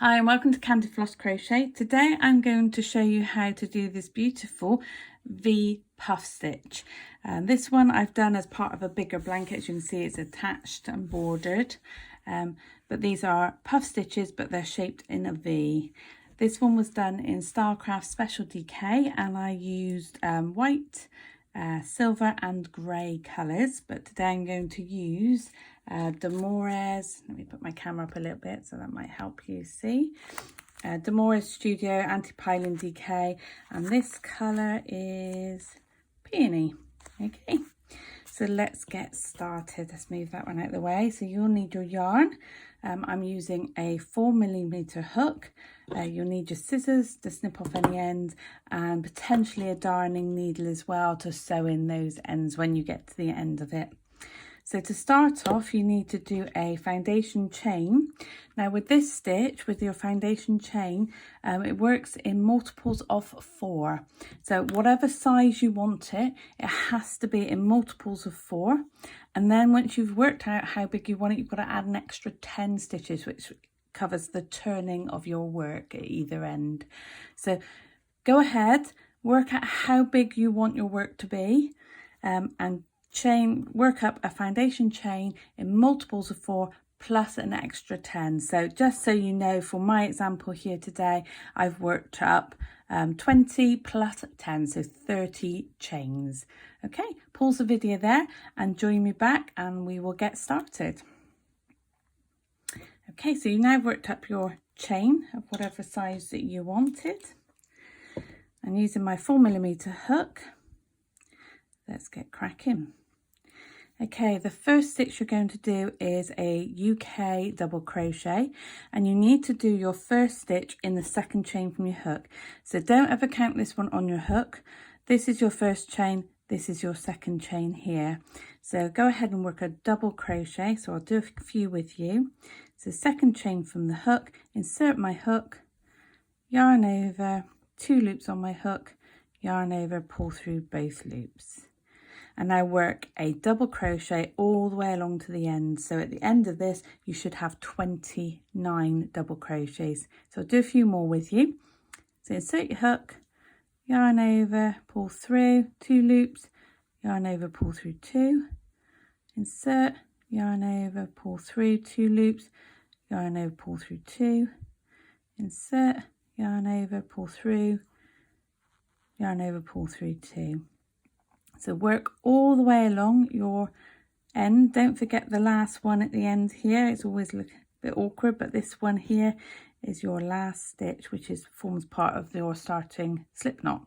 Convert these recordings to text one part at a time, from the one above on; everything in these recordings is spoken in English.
Hi and welcome to Candyfloss Crochet. Today I'm going to show you how to do this beautiful V puff stitch. This one I've done as part of a bigger blanket. As you can see, it's attached and bordered, but these are puff stitches, but they're shaped in a V. This one was done in Stylecraft Special DK and I used white, silver and grey colours, but today I'm going to use Deramores. Let me put my camera up a little bit so that might help you see. Deramores Studio Anti-Piling DK, and this colour is Peony. Okay, so let's get started. Let's move that one out of the way. So you'll need your yarn. I'm using a 4mm hook. You'll need your scissors to snip off any ends and potentially a darning needle as well to sew in those ends when you get to the end of it. So to start off, you need to do a foundation chain. Now with this stitch, with your foundation chain, it works in multiples of 4. So whatever size you want it, it has to be in multiples of 4. And then once you've worked out how big you want it, you've got to add an extra 10 stitches, which covers the turning of your work at either end. So go ahead, work out how big you want your work to be, and work up a foundation chain in multiples of 4 plus an extra 10. So just so you know, for my example here today, I've worked up 20 plus 10, so 30 chains. Okay, pause the video there and join me back and we will get started. Okay, so you've now worked up your chain of whatever size that you wanted. And using my 4mm hook, let's get cracking. Okay, the first stitch you're going to do is a UK double crochet, and you need to do your first stitch in the second chain from your hook. So don't ever count this one on your hook. This is your first chain, this is your second chain here. So go ahead and work a double crochet. So I'll do a few with you. So second chain from the hook, insert my hook, yarn over, 2 loops on my hook, yarn over, pull through both loops. And now work a double crochet all the way along to the end. So at the end of this, you should have 29 double crochets. So I'll do a few more with you. So insert your hook, yarn over, pull through, 2 loops, yarn over, pull through 2, insert, yarn over, pull through, 2 loops, yarn over, pull through 2, insert, yarn over, pull through, yarn over, pull through 2. So work all the way along your end. Don't forget the last one at the end here. It's always a bit awkward, but this one here is your last stitch, which forms part of your starting slip knot.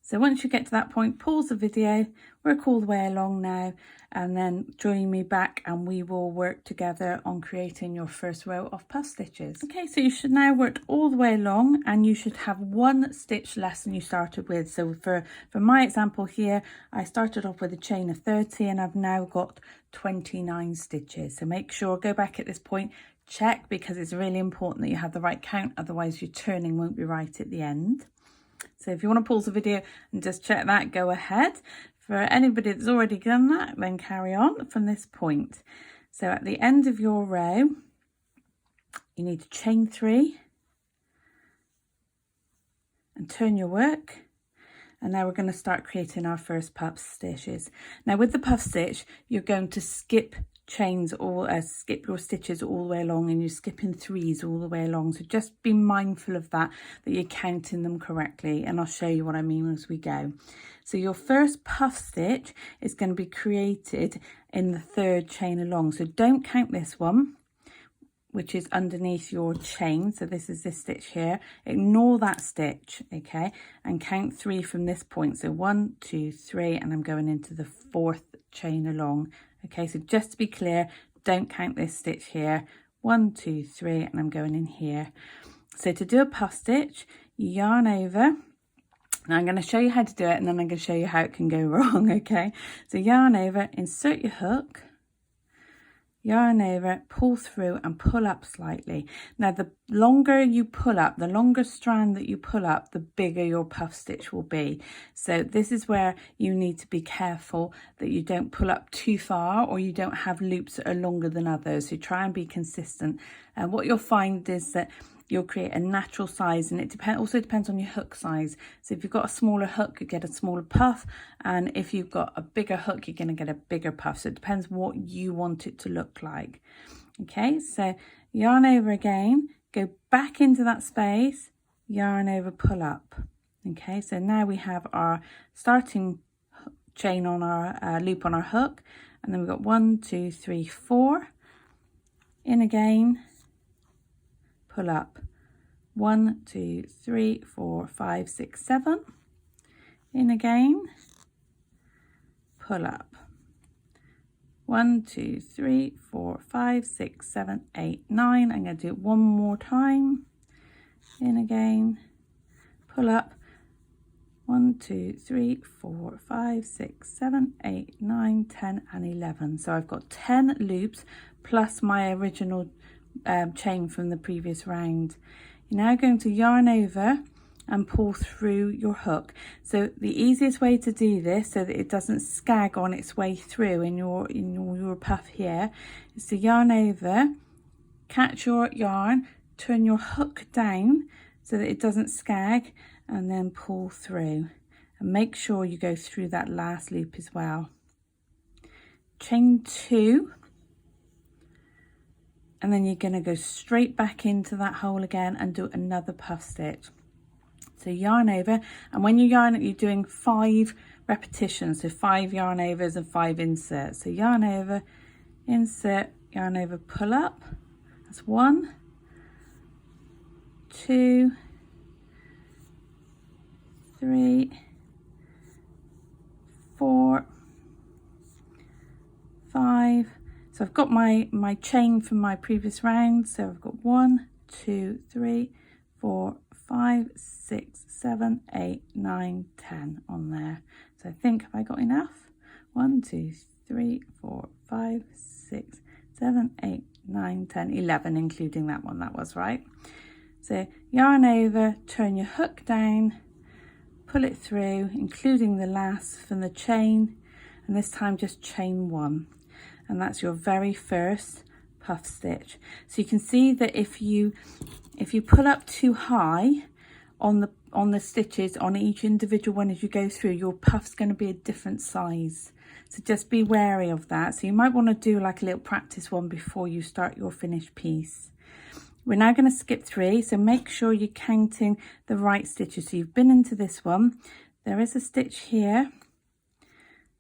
So once you get to that point, pause the video, work all the way along now, and then join me back and we will work together on creating your first row of puff stitches. Okay, so you should now work all the way along and you should have 1 stitch less than you started with. So for my example here, I started off with a chain of 30 and I've now got 29 stitches. So make sure, go back at this point, check, because it's really important that you have the right count, otherwise your turning won't be right at the end. So if you want to pause the video and just check that, go ahead. For anybody that's already done that, then carry on from this point. So at the end of your row, you need to chain 3 and turn your work. And now we're going to start creating our first puff stitches. Now with the puff stitch, you're going to skip chains or skip your stitches all the way along, and you're skipping 3s all the way along. So just be mindful of that you're counting them correctly, and I'll show you what I mean as we go. So your first puff stitch is going to be created in the 3rd chain along. So don't count this one, which is underneath your chain. So this is this stitch here. Ignore that stitch, okay, and count 3 from this point. So 1, 2, 3, and I'm going into the 4th chain along. Okay, so just to be clear, don't count this stitch here. 1, 2, 3, and I'm going in here. So to do a puff stitch, you yarn over. Now I'm going to show you how to do it, and then I'm going to show you how it can go wrong, okay? So yarn over, insert your hook, yarn over, pull through and pull up slightly. Now the longer you pull up, the longer strand that you pull up, the bigger your puff stitch will be. So this is where you need to be careful that you don't pull up too far, or you don't have loops that are longer than others. So try and be consistent. And what you'll find is that you'll create a natural size, and it also depends on your hook size. So if you've got a smaller hook, you get a smaller puff, and if you've got a bigger hook, you're going to get a bigger puff. So it depends what you want it to look like. Okay, so yarn over again, go back into that space, yarn over, pull up. Okay, so now we have our starting chain on our loop on our hook, and then we've got 1, 2, 3, 4, in again, pull up, 1, 2, 3, 4, 5, 6, 7, in again, pull up, 1, 2, 3, 4, 5, 6, 7, 8, 9. I'm going to do it one more time, in again, pull up, 1, 2, 3, 4, 5, 6, 7, 8, 9, 10 and 11. So I've got 10 loops plus my original chain from the previous round. You're now going to yarn over and pull through your hook. So the easiest way to do this so that it doesn't skag on its way through in your puff here is to yarn over, catch your yarn, turn your hook down so that it doesn't skag, and then pull through, and make sure you go through that last loop as well. Chain 2, and then you're going to go straight back into that hole again and do another puff stitch. So yarn over, and when you yarn it, you're doing 5 repetitions, so 5 yarn overs and 5 inserts. So yarn over, insert, yarn over, pull up. That's 1, 2, 3, 4, 5. So I've got my chain from my previous round. So I've got 1, 2, 3, 4, 5, 6, 7, 8, 9, 10 on there. So I think, have I got enough? 1, 2, 3, 4, 5, 6, 7, 8, 9, 10, 11, including that one. That was right. So yarn over, turn your hook down, pull it through, including the last from the chain, and this time just chain 1, and that's your very first puff stitch. So you can see that if you pull up too high on the stitches on each individual one as you go through, your puff's going to be a different size. So just be wary of that. So you might want to do like a little practice one before you start your finished piece. We're now going to skip 3, so make sure you're counting the right stitches. So you've been into this one, there is a stitch here,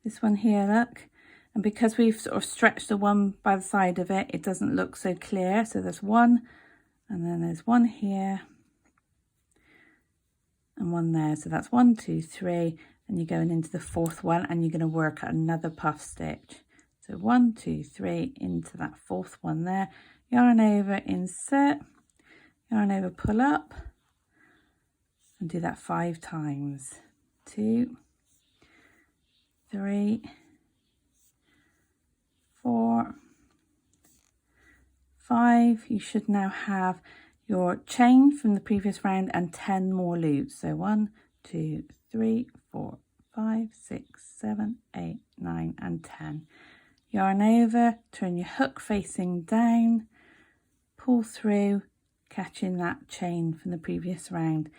this one here, look, and because we've sort of stretched the one by the side of it, it doesn't look so clear. So there's 1, and then there's 1 here, and 1 there. So that's 1, 2, 3, and you're going into the 4th one, and you're going to work another puff stitch. So 1, 2, 3 into that 4th one there. Yarn over, insert, yarn over, pull up, and do that 5 times. 2, 3, 4, 5. You should now have your chain from the previous round and 10 more loops. So 1, 2, 3, 4, 5, 6, 7, 8, 9 and 10. Yarn over, turn your hook facing down, pull through, catching that chain from the previous round.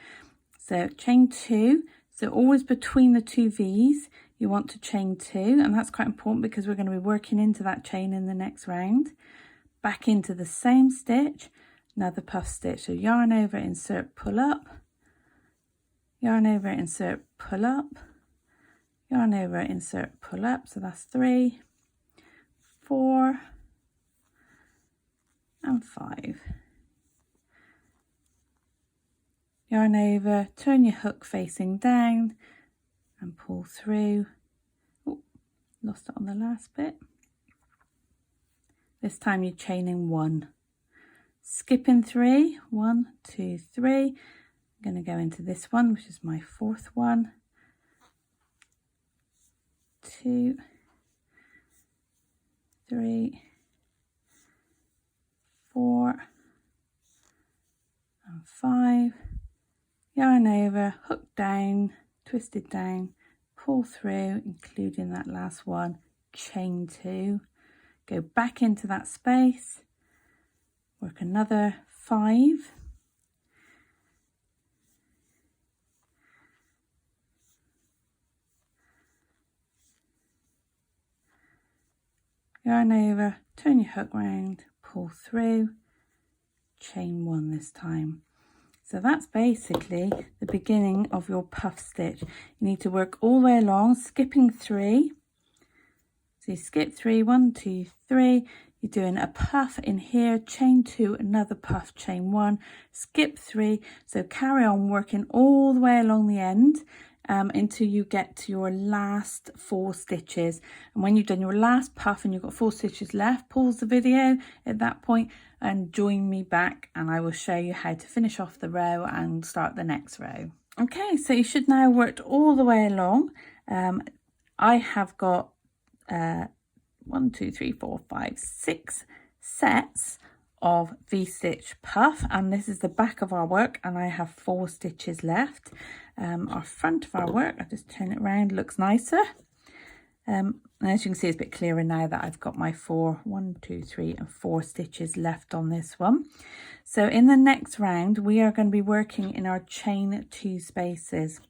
So chain 2, so always between the 2 V's you want to chain 2, and that's quite important because we're going to be working into that chain in the next round. Back into the same stitch, another puff stitch. So yarn over, insert, pull up, yarn over, insert, pull up, yarn over, insert, pull up. So that's 3, 4 and 5. Yarn over, turn your hook facing down and pull through. Oh, lost it on the last bit. This time you're chaining 1. Skipping 3, 1, 2, 3. I'm going to go into this one, which is my 4th one. 2, 3, 5, yarn over, hook down, twist it down, pull through, including that last one, chain 2, go back into that space, work another 5, yarn over, turn your hook round, pull through, chain 1 this time. So that's basically the beginning of your puff stitch. You need to work all the way along, skipping 3. So you skip 3, 1, 2, 3. You're doing a puff in here, chain 2, another puff, chain 1, skip 3. So carry on working all the way along the end until you get to your last 4 stitches. And when you've done your last puff and you've got 4 stitches left, pause the video at that point and join me back, and I will show you how to finish off the row and start the next row. Okay, so you should now worked all the way along. I have got 1, 2, 3, 4, 5, 6 sets of V-stitch puff, and this is the back of our work, and I have 4 stitches left. Our front of our work, I'll just turn it around, looks nicer. And as you can see, it's a bit clearer now that I've got my 1, 2, 3 and 4 stitches left on this one. So in the next round, we are going to be working in our chain 2 spaces.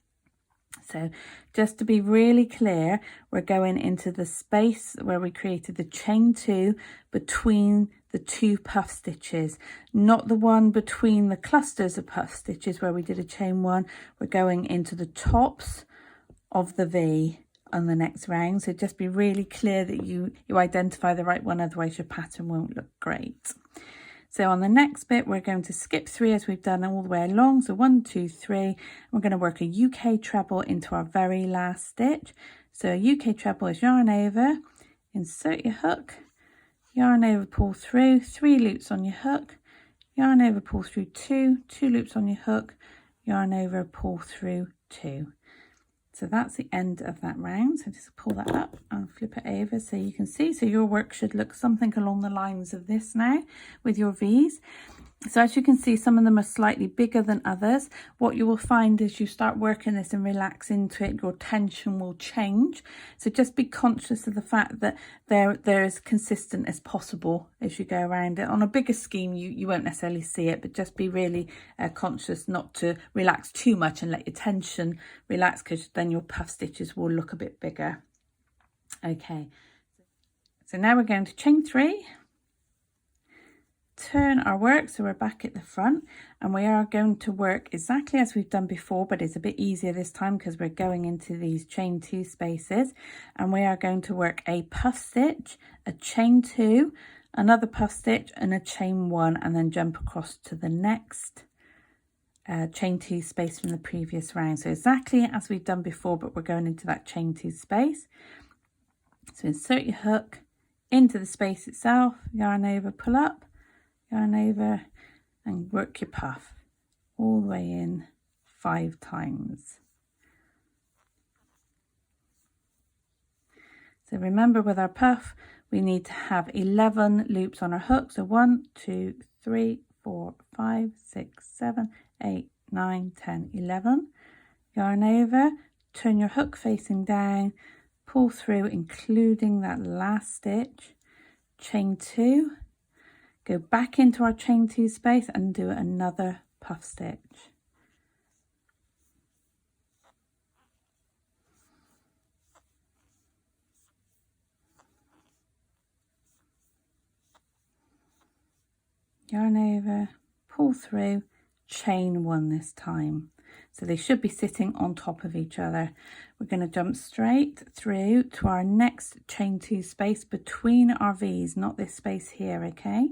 So just to be really clear, we're going into the space where we created the chain 2 between the 2 puff stitches, not the one between the clusters of puff stitches where we did a chain 1. We're going into the tops of the V on the next round. So just be really clear that you identify the right one, otherwise your pattern won't look great. So on the next bit, we're going to skip 3 as we've done all the way along. So 1, 2, 3. We're going to work a UK treble into our very last stitch. So a UK treble is yarn over, insert your hook, yarn over, pull through, 3 loops on your hook, yarn over, pull through 2, 2 loops on your hook, yarn over, pull through 2. So that's the end of that round. So just pull that up and flip it over so you can see. So your work should look something along the lines of this now with your V's. So as you can see, some of them are slightly bigger than others. What you will find as you start working this and relax into it, your tension will change. So just be conscious of the fact that they're as consistent as possible as you go around it. On a bigger scheme, you won't necessarily see it, but just be really conscious not to relax too much and let your tension relax, because then your puff stitches will look a bit bigger. Okay, so now we're going to chain 3. Turn our work, so we're back at the front, and we are going to work exactly as we've done before, but it's a bit easier this time because we're going into these chain 2 spaces, and we are going to work a puff stitch, a chain 2, another puff stitch and a chain 1, and then jump across to the next chain 2 space from the previous round. So exactly as we've done before, but we're going into that chain 2 space. So insert your hook into the space itself, yarn over, pull up, yarn over, and work your puff all the way in 5 times. So remember, with our puff, we need to have 11 loops on our hook. So 1, 2, 3, 4, 5, 6, 7, 8, 9, 10, 11. Yarn over, turn your hook facing down, pull through, including that last stitch, chain 2, go back into our chain 2 space and do another puff stitch. Yarn over, pull through, chain 1 this time. So they should be sitting on top of each other. We're going to jump straight through to our next chain 2 space between our V's, not this space here, okay?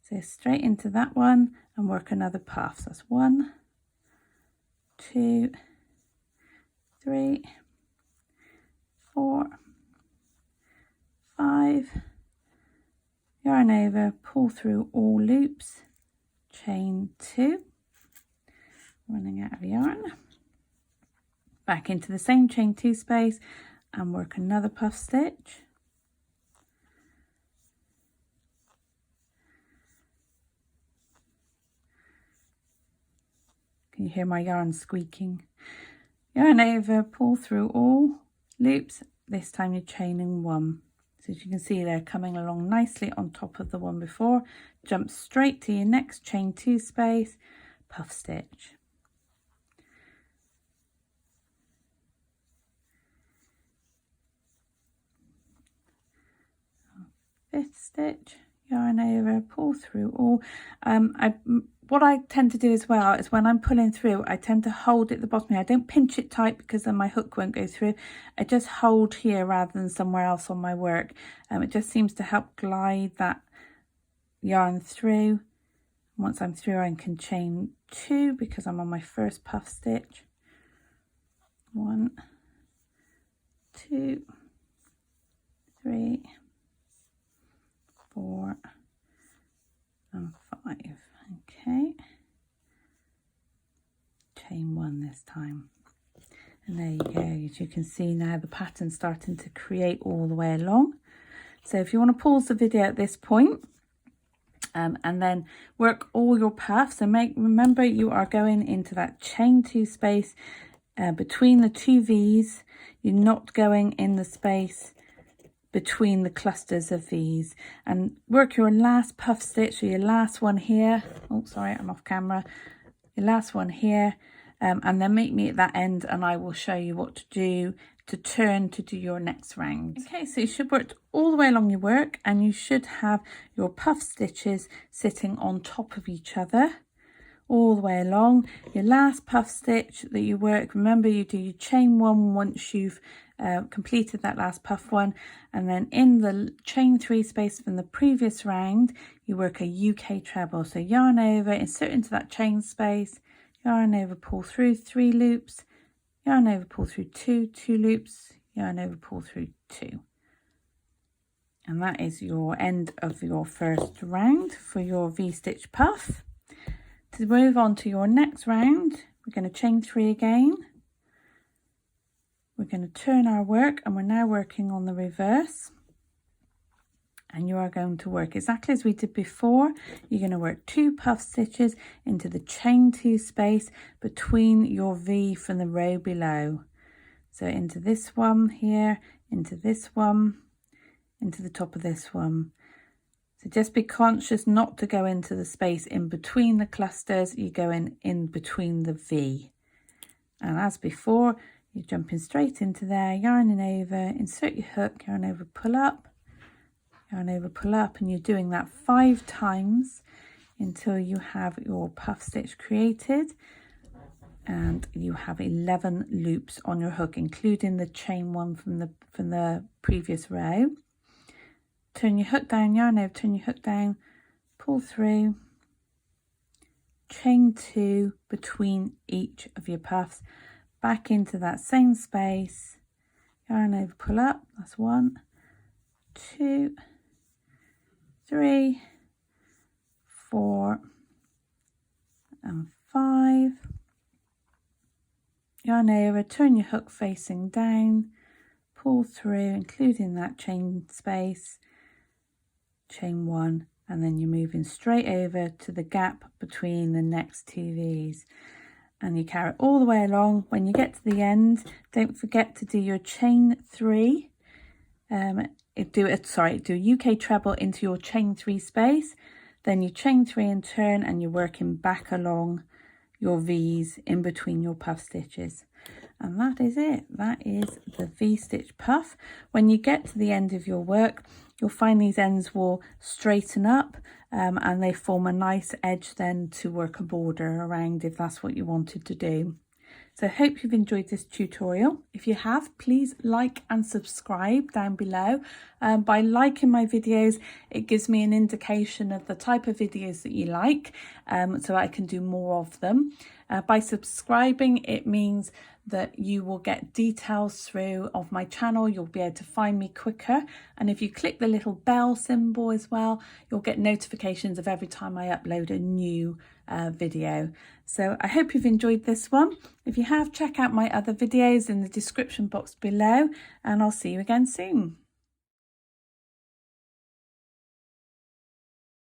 So straight into that one and work another puff. So that's 1, 2, 3, 4, 5. Yarn over, pull through all loops, chain 2. Running out of yarn. Back into the same chain 2 space and work another puff stitch. Can you hear my yarn squeaking? Yarn over, pull through all loops. This time you're chaining 1. So as you can see, they're coming along nicely on top of the one before. Jump straight to your next chain 2 space, puff stitch. Fifth stitch, yarn over, pull through all. What I tend to do as well is when I'm pulling through, I tend to hold at the bottom here. I don't pinch it tight because then my hook won't go through. I just hold here rather than somewhere else on my work. It just seems to help glide that yarn through. Once I'm through, I can chain 2 because I'm on my first puff stitch. 1, 2, 3, 4 and 5. Okay, chain 1 this time, and there you go. As you can see now, the pattern's starting to create all the way along. So if you want to pause the video at this point, and then work all your puffs, and remember you are going into that chain 2 space between the 2 V's. You're not going in the space between the clusters of V's, and work your last puff stitch, so your last one here. Oh, sorry, I'm off camera. Your last one here, and then meet me at that end, and I will show you what to do to turn to do your next round. Okay, so you should work all the way along your work, and you should have your puff stitches sitting on top of each other all the way along. Your last puff stitch that you work, remember you do your chain 1 once you've completed that last puff one, and then in the chain 3 space from the previous round you work a UK treble. So yarn over, insert into that chain space, yarn over, pull through 3 loops, yarn over, pull through 2 loops, yarn over, pull through 2, and that is your end of your first round for your V-stitch puff. To move on to your next round, we're going to chain 3 again. We're going to turn our work, and we're now working on the reverse, and you are going to work exactly as we did before. You're going to work 2 puff stitches into the chain 2 space between your V from the row below. So into this one here, into this one, into the top of this one. So just be conscious not to go into the space in between the clusters. You go in between the V, and as before, you're jumping straight into there, yarning over, insert your hook, yarn over, pull up, yarn over, pull up, and you're doing that 5 times until you have your puff stitch created, and you have 11 loops on your hook, including the chain 1 from the previous row. Turn your hook down, yarn over, turn your hook down, pull through, chain 2 between each of your puffs, back into that same space, yarn over, pull up. That's 1, 2, 3, 4 and 5. Yarn over, turn your hook facing down, pull through, including that chain space, chain 1, and then you're moving straight over to the gap between the next 2 V's. And you carry it all the way along. When you get to the end, don't forget to do your chain 3. Do a UK treble into your chain 3 space. Then you chain 3 and turn, and you're working back along your V's in between your puff stitches. And that is it. That is the V-stitch puff. When you get to the end of your work, you'll find these ends will straighten up, and they form a nice edge then to work a border around if that's what you wanted to do. So I hope you've enjoyed this tutorial. If you have, please like and subscribe down below. By liking my videos, it gives me an indication of the type of videos that you like, so I can do more of them. By subscribing, it means that you will get details through of my channel. You'll be able to find me quicker, and if you click the little bell symbol as well, you'll get notifications of every time I upload a new video. So I hope you've enjoyed this one. If you have, check out my other videos in the description box below, and I'll see you again soon.